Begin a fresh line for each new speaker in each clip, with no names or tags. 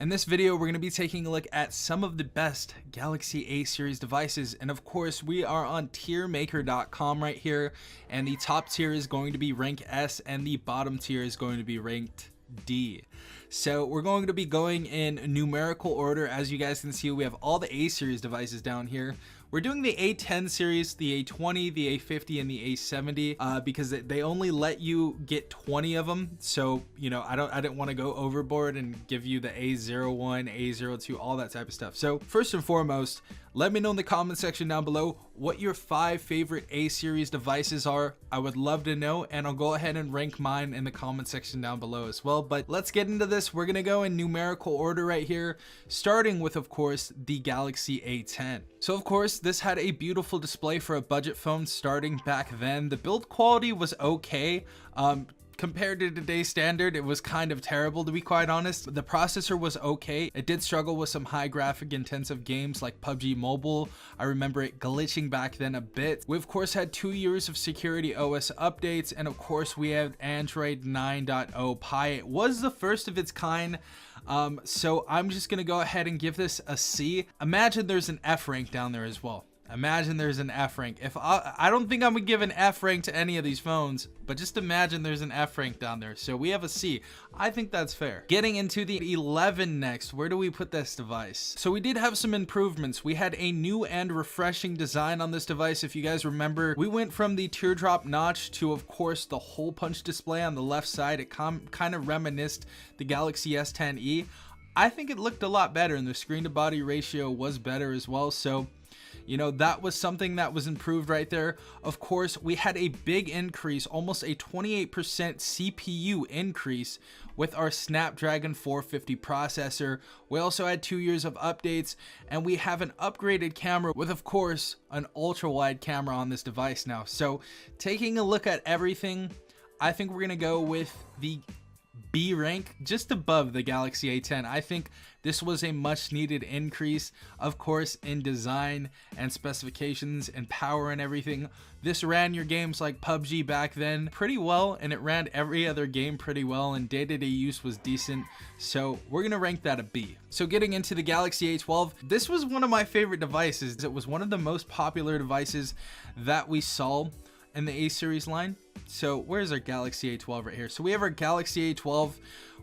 In this video, we're going to be taking a look at some of the best Galaxy A series devices. And of course, we are on tiermaker.com right here. And the top tier is going to be rank S and the bottom tier is going to be ranked D. So we're going to be going in numerical order. As you guys can see, we have all the A series devices down here. We're doing the A10 series, the A20, the A50, and the A70 because they only let you get 20 of them. So, you know, I didn't want to go overboard and give you the A01, A02, all that type of stuff. So first and foremost, let me know in the comment section down below what your 5 favorite A series devices are. I would love to know, and I'll go ahead and rank mine in the comment section down below as well. But let's get into this. We're gonna go in numerical order right here, starting with, of course, the Galaxy A10. So of course, this had a beautiful display for a budget phone starting back then. The build quality was okay. Compared to today's standard, it was kind of terrible, to be quite honest. The processor was okay. It did struggle with some high graphic intensive games like PUBG Mobile. I remember it glitching back then a bit. We of course had 2 years of security OS updates, and of course we had Android 9.0 Pie. It was the first of its kind. So I'm just gonna go ahead and give this a C. Imagine there's an F rank down there as well. Imagine there's an F rank. If I don't think I'm gonna give an F rank to any of these phones, but just imagine there's an F rank down there. So we have a C. I think that's fair. Getting into the 11 next, where do we put this device? So we did have some improvements. We had a new and refreshing design on this device. If you guys remember, we went from the teardrop notch to, of course, the hole punch display on the left side. It kind of reminisced the Galaxy S10e. I think it looked a lot better, and the screen to body ratio was better as well. So, you know, that was something that was improved right there. Of course, we had a big increase, almost a 28% CPU increase with our Snapdragon 450 processor. We also had 2 years of updates, and we have an upgraded camera with, of course, an ultra wide camera on this device now. So taking a look at everything, I think we're gonna go with the B rank, just above the Galaxy A10. I think this was a much needed increase, of course, in design and specifications and power and everything. This ran your games like PUBG back then pretty well, and it ran every other game pretty well, and day-to-day use was decent. So we're gonna rank that a B. So getting into the Galaxy A12, this was one of my favorite devices. It was one of the most popular devices that we saw in the A series line. So where's our Galaxy A12 right here? So we have our Galaxy A12.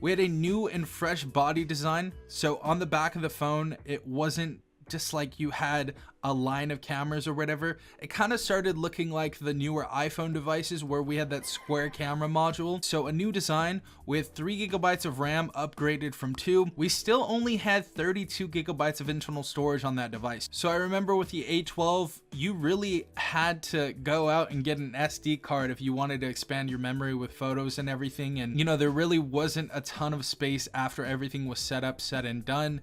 We had a new and fresh body design. So on the back of the phone, it wasn't just like you had a line of cameras or whatever. It kind of started looking like the newer iPhone devices where we had that square camera module. So a new design with 3 GB of RAM upgraded from 2. We still only had 32 GB of internal storage on that device. So I remember with the A12, you really had to go out and get an SD card if you wanted to expand your memory with photos and everything. And you know, there really wasn't a ton of space after everything was set up, said and done.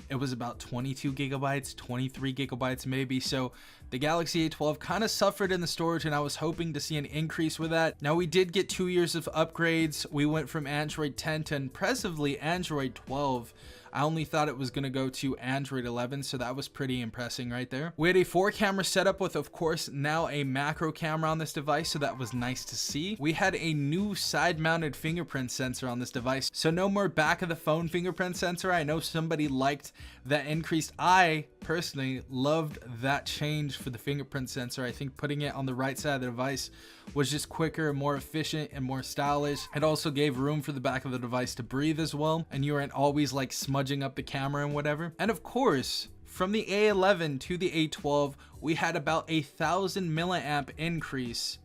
It was about 22 gigabytes, 23 gigabytes maybe. So the Galaxy A12 kind of suffered in the storage, and I was hoping to see an increase with that. Now we did get 2 years of upgrades. We went from Android 10 to impressively Android 12. I only thought it was going to go to Android 11, so that was pretty impressive right there. We had a 4-camera setup with, of course, now a macro camera on this device, so that was nice to see. We had a new side-mounted fingerprint sensor on this device, so no more back of the phone fingerprint sensor. I know somebody liked that increased. I personally loved that change for the fingerprint sensor. I think putting it on the right side of the device was just quicker, more efficient, and more stylish. It also gave room for the back of the device to breathe as well, and you weren't always like smudging up the camera and whatever. And of course, from the A11 to the A12, we had about 1,000 milliamp increase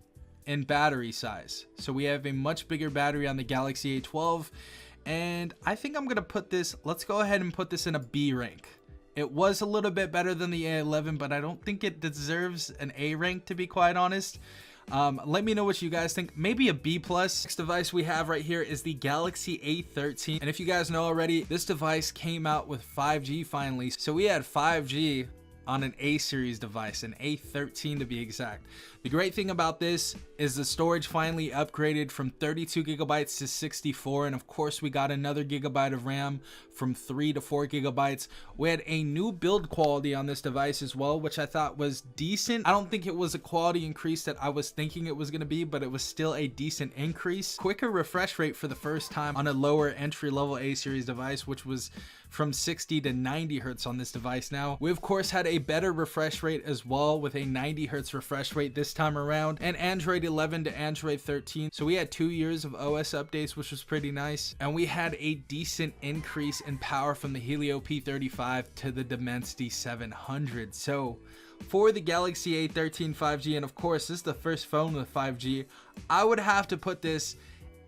in battery size. So we have a much bigger battery on the Galaxy A12, and I think I'm gonna put this, let's go ahead and put this in a B rank. It was a little bit better than the A11, but I don't think it deserves an A rank, to be quite honest. Let me know what you guys think. Maybe a B+. Next device we have right here is the Galaxy A13. And if you guys know already, this device came out with 5G finally. So we had 5G on an A series device, an A13 to be exact. The great thing about this is the storage finally upgraded from 32 gigabytes to 64, and of course we got another gigabyte of RAM from 3 to 4 gigabytes. We had a new build quality on this device as well, which I thought was decent. I don't think it was a quality increase that I was thinking it was going to be, but it was still a decent increase. Quicker refresh rate for the first time on a lower entry level A series device, which was from 60 to 90 hertz on this device. Now we of course had a better refresh rate as well, with a 90 hertz refresh rate this time around, and Android 11 to Android 13, so we had 2 years of OS updates, which was pretty nice. And we had a decent increase in power from the Helio P35 to the Dimensity 700. So for the Galaxy A13 5G, and of course this is the first phone with 5G, I would have to put this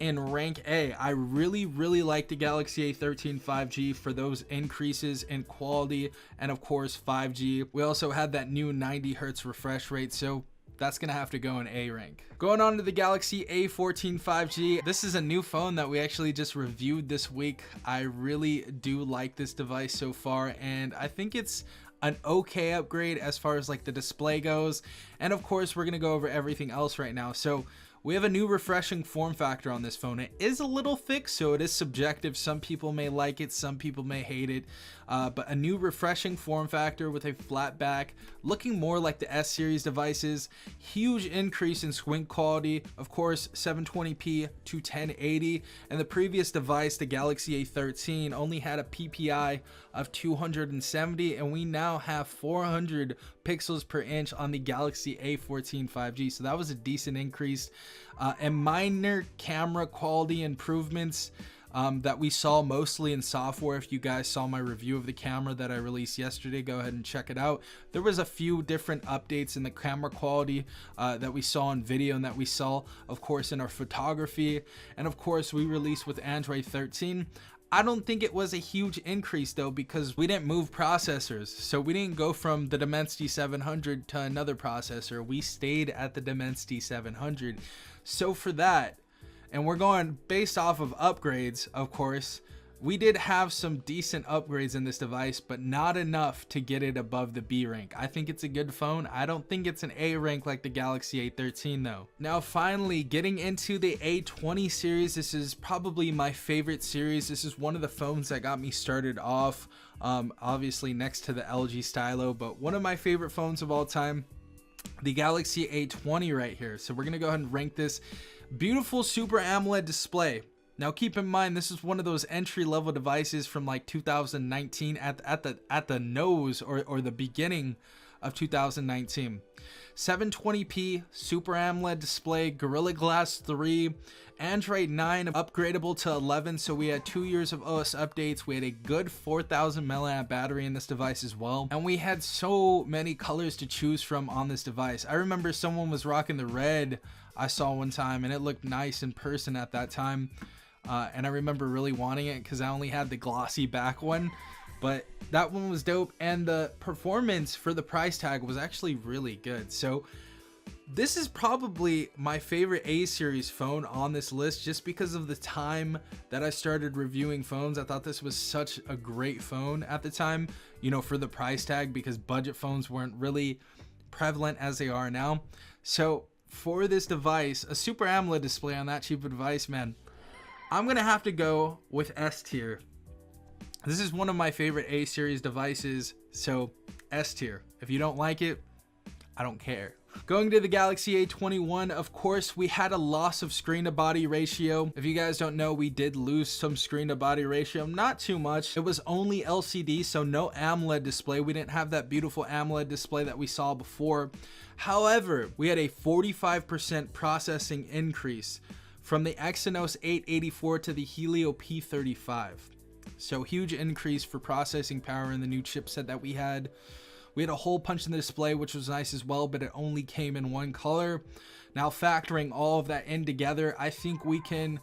in rank A. I really like the Galaxy A13 5G for those increases in quality and of course 5G. We also had that new 90 hertz refresh rate, so that's gonna have to go in A rank. Going on to the Galaxy A14 5G. This is a new phone that we actually just reviewed this week. I really do like this device so far, and I think it's an okay upgrade as far as like the display goes. And of course we're gonna go over everything else right now. So we have a new refreshing form factor on this phone. It is a little thick, so it is subjective. Some people may like it, some people may hate it, but a new refreshing form factor with a flat back, looking more like the S series devices. Huge increase in screen quality, of course 720p to 1080, and the previous device, the Galaxy A13, only had a PPI of 270, and we now have 400 pixels per inch on the Galaxy A14 5G, so that was a decent increase. And minor camera quality improvements that we saw mostly in software. If you guys saw my review of the camera that I released yesterday, go ahead and check it out. There was a few different updates in the camera quality that we saw in video, and that we saw of course in our photography, and of course we released with Android 13. I don't think it was a huge increase though, because we didn't move processors. So we didn't go from the Dimensity 700 to another processor. We stayed at the Dimensity 700. So for that, and we're going based off of upgrades, of course, we did have some decent upgrades in this device, but not enough to get it above the B rank. I think it's a good phone. I don't think it's an A rank like the Galaxy A13 though. Now finally, getting into the A20 series. This is probably my favorite series. This is one of the phones that got me started off, obviously next to the LG Stylo, but one of my favorite phones of all time, the Galaxy A20 right here. So we're gonna go ahead and rank this. Beautiful Super AMOLED display. Now keep in mind, this is one of those entry-level devices from like 2019 at the nose or the beginning of 2019. 720p Super AMOLED display, Gorilla Glass 3, Android 9 upgradable to 11, so we had 2 years of OS updates. We had a good 4000 milliamp battery in this device as well, and we had so many colors to choose from on this device. I remember someone was rocking the red I saw one time, and it looked nice in person at that time. And I remember really wanting it because I only had the glossy back one, but that one was dope, and the performance for the price tag was actually really good. So this is probably my favorite A series phone on this list, just because of the time that I started reviewing phones. I thought this was such a great phone at the time, you know, for the price tag, because budget phones weren't really prevalent as they are now. So for this device, a Super AMOLED display on that cheap device, man, I'm gonna have to go with S tier. This is one of my favorite A series devices, so S tier. If you don't like it, I don't care. Going to the Galaxy A21, of course, we had a loss of screen to body ratio. If you guys don't know, we did lose some screen to body ratio, not too much. It was only LCD, so no AMOLED display. We didn't have that beautiful AMOLED display that we saw before. However, we had a 45% processing increase from the Exynos 884 to the Helio P35. So huge increase for processing power in the new chipset that we had. We had a hole punch in the display, which was nice as well, but it only came in one color. Now factoring all of that in together, I think we can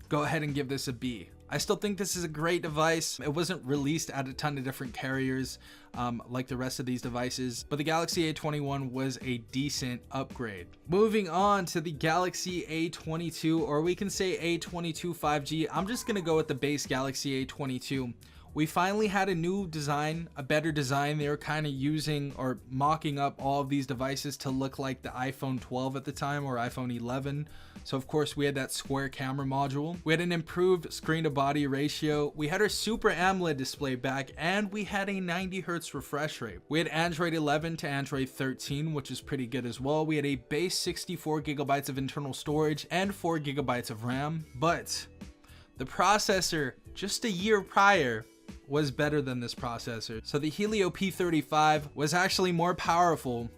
go ahead and give this a B. I still think this is a great device. It wasn't released at a ton of different carriers like the rest of these devices, but the Galaxy A21 was a decent upgrade. Moving on to the Galaxy A22, or we can say A22 5G. I'm just gonna go with the base Galaxy A22. We finally had a new design, a better design. They were kind of using or mocking up all of these devices to look like the iPhone 12 at the time, or iPhone 11. So of course we had that square camera module. We had an improved screen to body ratio. We had our Super AMOLED display back, and we had a 90 hertz refresh rate. We had Android 11 to Android 13, which is pretty good as well. We had a base 64 gigabytes of internal storage and 4 gigabytes of RAM, but the processor just a year prior was better than this processor. So the Helio P35 was actually more powerful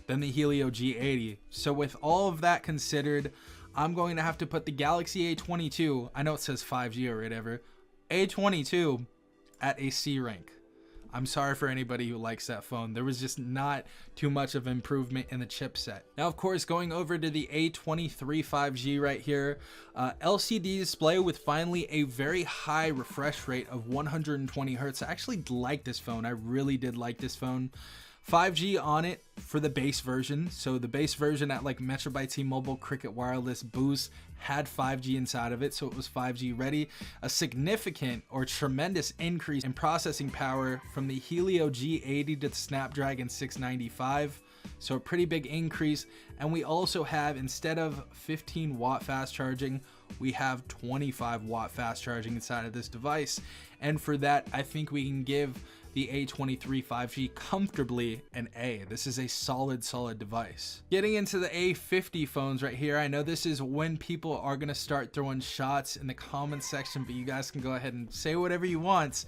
than the Helio G80. So with all of that considered, I'm going to have to put the Galaxy A22, I know it says 5G or whatever, A22 at a C rank. I'm sorry for anybody who likes that phone. There was just not too much of improvement in the chipset. Now, of course, going over to the A23 5G right here, LCD display with finally a very high refresh rate of 120 Hertz. I actually like this phone. I really did like this phone. 5G on it for the base version. So the base version at like Metro by T-Mobile, Cricket Wireless, Boost had 5G inside of it, so it was 5G ready. A significant or tremendous increase in processing power from the Helio G80 to the Snapdragon 695. So a pretty big increase. And we also have, instead of 15 watt fast charging, we have 25 watt fast charging inside of this device. And for that, I think we can give the A23 5G comfortably an A. This is a solid device. Getting into the A50 phones right here, I know this is when people are gonna start throwing shots in the comment section, but you guys can go ahead and say whatever you want.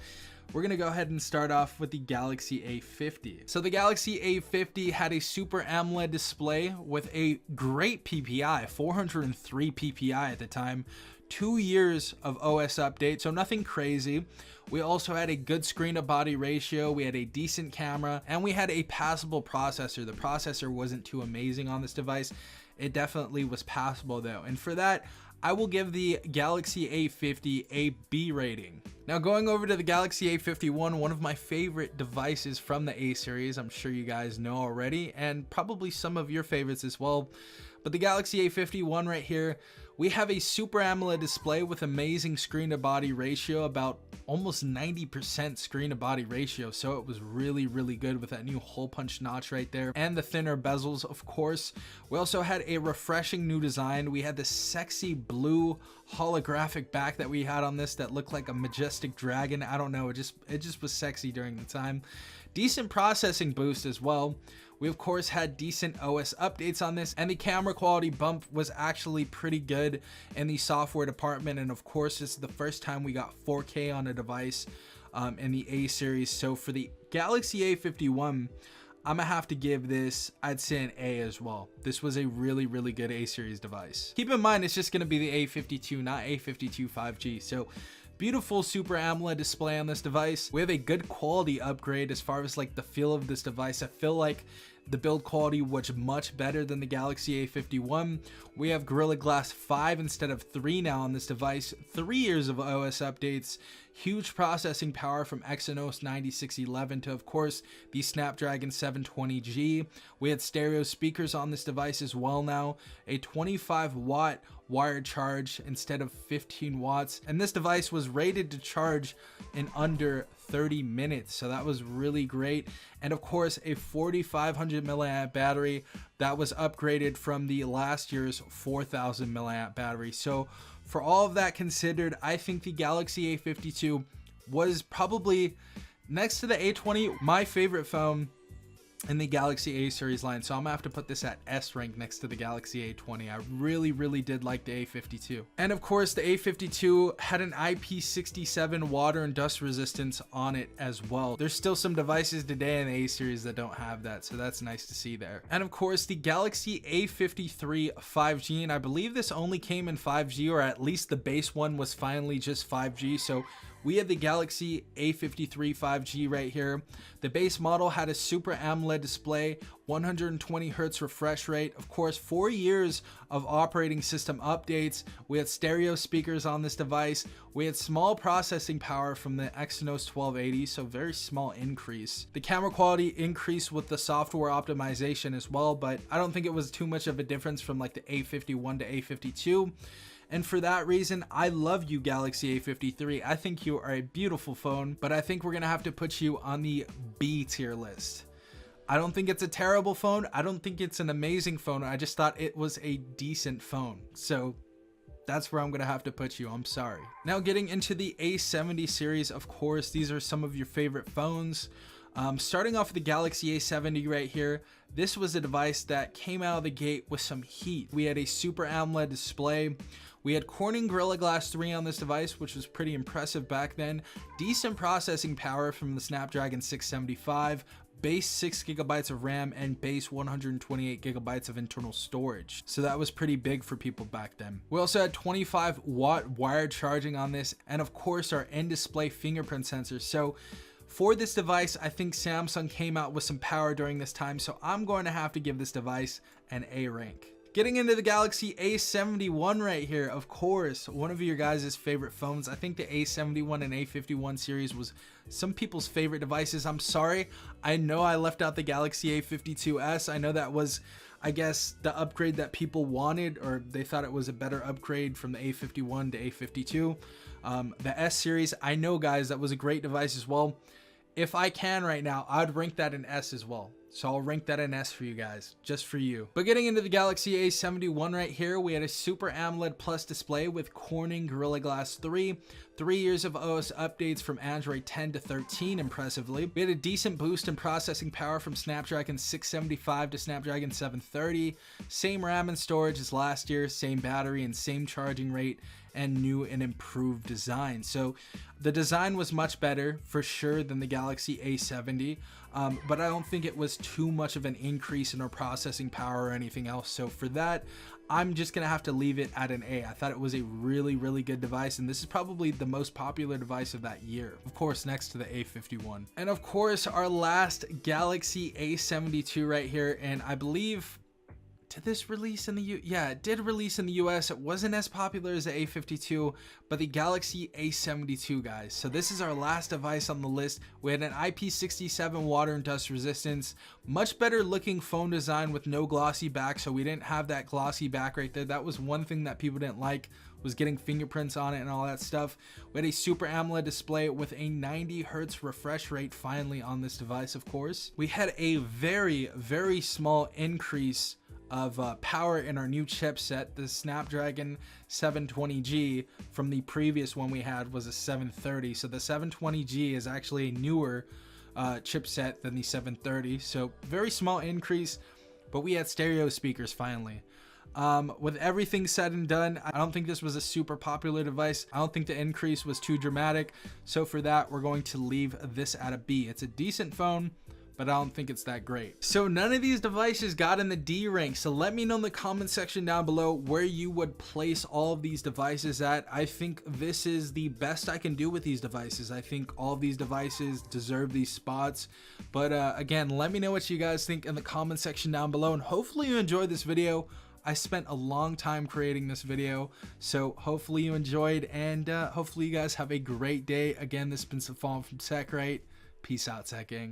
We're gonna go ahead and start off with the Galaxy A50. So the Galaxy A50 had a Super AMOLED display with a great PPI, 403 PPI at the time, 2 years of OS update, so nothing crazy. We also had a good screen to body ratio, we had a decent camera, and we had a passable processor. The processor wasn't too amazing on this device. It definitely was passable though, and for that, I will give the Galaxy A50 a B rating. Now going over to the Galaxy A51, one of my favorite devices from the A series, I'm sure you guys know already, and probably some of your favorites as well. But the Galaxy A51 right here, we have a Super AMOLED display with amazing screen to body ratio, about almost 90% screen to body ratio. So it was really good with that new hole punch notch right there and the thinner bezels, of course. We also had a refreshing new design. We had the sexy blue holographic back that we had on this that looked like a majestic dragon. I don't know, it just was sexy during the time. Decent processing boost as well. We of course had decent OS updates on this, and the camera quality bump was actually pretty good in the software department. And of course, this is the first time we got 4K on a device in the A series. So for the Galaxy A51, I'm gonna have to give this, I'd say, an A as well. This was a really good A series device. Keep in mind, it's just gonna be the A52, not A52 5G. So beautiful Super AMOLED display on this device. We have a good quality upgrade as far as like the feel of this device. I feel like the build quality was much better than the Galaxy A51. We have Gorilla Glass 5 instead of 3 now on this device. 3 years of OS updates. Huge processing power from Exynos 9611 to, of course, the Snapdragon 720G. We had stereo speakers on this device as well now. A 25 watt wired charge instead of 15 watts. And this device was rated to charge in under 30 minutes. So that was really great. And of course, a 4500 milliamp battery that was upgraded from the last year's 4000 milliamp battery. So for all of that considered, I think the Galaxy A52 was probably, next to the A20, my favorite phone in the Galaxy A series line. So I'm gonna have to put this at S rank next to the Galaxy A20. I really did like the A52. And of course, the A52 had an IP67 water and dust resistance on it as well. There's still some devices today in the A series that don't have that, so that's nice to see there. And of course, the Galaxy A53 5G, and I believe this only came in 5G, or at least the base one was finally just 5G. So we had the Galaxy A53 5G right here. The base model had a Super AMOLED display, 120 Hertz refresh rate. Of course, 4 years of operating system updates. We had stereo speakers on this device. We had small processing power from the Exynos 1280, so very small increase. The camera quality increased with the software optimization as well, but I don't think it was too much of a difference from like the A51 to A52. And for that reason, I love you, Galaxy A53. I think you are a beautiful phone, but I think we're gonna have to put you on the B tier list. I don't think it's a terrible phone. I don't think it's an amazing phone. I just thought it was a decent phone. So that's where I'm gonna have to put you. I'm sorry. Now getting into the A70 series, of course, these are some of your favorite phones. Starting off with the Galaxy A70 right here, this was a device that came out of the gate with some heat. We had a Super AMOLED display. We had Corning Gorilla Glass 3 on this device, which was pretty impressive back then. Decent processing power from the Snapdragon 675, base 6 gigabytes of RAM, and base 128 gigabytes of internal storage. So that was pretty big for people back then. We also had 25-watt wired charging on this, and of course our in-display fingerprint sensor. So for this device, I think Samsung came out with some power during this time, so I'm going to have to give this device an A rank. Getting into the Galaxy A71 right here, of course, one of your guys' favorite phones. I think the A71 and A51 series was some people's favorite devices. I'm sorry, I know I left out the Galaxy A52s. I know that was, I guess, the upgrade that people wanted, or they thought it was a better upgrade from the A51 to A52. The S series, I know guys, that was a great device as well. If I can right now, I'd rank that an S as well. So I'll rank that an S for you guys, just for you. But getting into the Galaxy A71 right here, we had a Super AMOLED Plus display with Corning Gorilla Glass 3, 3 years of OS updates from Android 10 to 13, impressively. We had a decent boost in processing power from Snapdragon 675 to Snapdragon 730, same RAM and storage as last year, same battery and same charging rate, and new and improved design. So the design was much better for sure than the Galaxy A70, but I don't think it was too much of an increase in our processing power or anything else. So for that, I'm just gonna have to leave it at an A. I thought it was a really, really good device, and this is probably the most popular device of that year. Of course, next to the A51. And of course, our last Galaxy A72 right here, and I believe, did this release in the yeah, it did release in the US. It wasn't as popular as the A52, but the Galaxy A72, guys. So this is our last device on the list. We had an IP67 water and dust resistance, much better looking phone design with no glossy back. So we didn't have that glossy back right there. That was one thing that people didn't like, was getting fingerprints on it and all that stuff. We had a Super AMOLED display with a 90 Hertz refresh rate finally on this device, of course. We had a very, very small increase of power in our new chipset. The Snapdragon 720G from the previous one we had was a 730. So the 720G is actually a newer chipset than the 730. So very small increase, but we had stereo speakers finally. With everything said and done, I don't think this was a super popular device. I don't think the increase was too dramatic. So for that, we're going to leave this at a B. It's a decent phone, but I don't think it's that great. So none of these devices got in the D rank. So let me know in the comment section down below where you would place all of these devices at. I think this is the best I can do with these devices. I think all of these devices deserve these spots. But again, let me know what you guys think in the comment section down below. And hopefully you enjoyed this video. I spent a long time creating this video, so hopefully you enjoyed, and hopefully you guys have a great day. Again, this has been Safon from TechRight. Peace out, Tech Gang.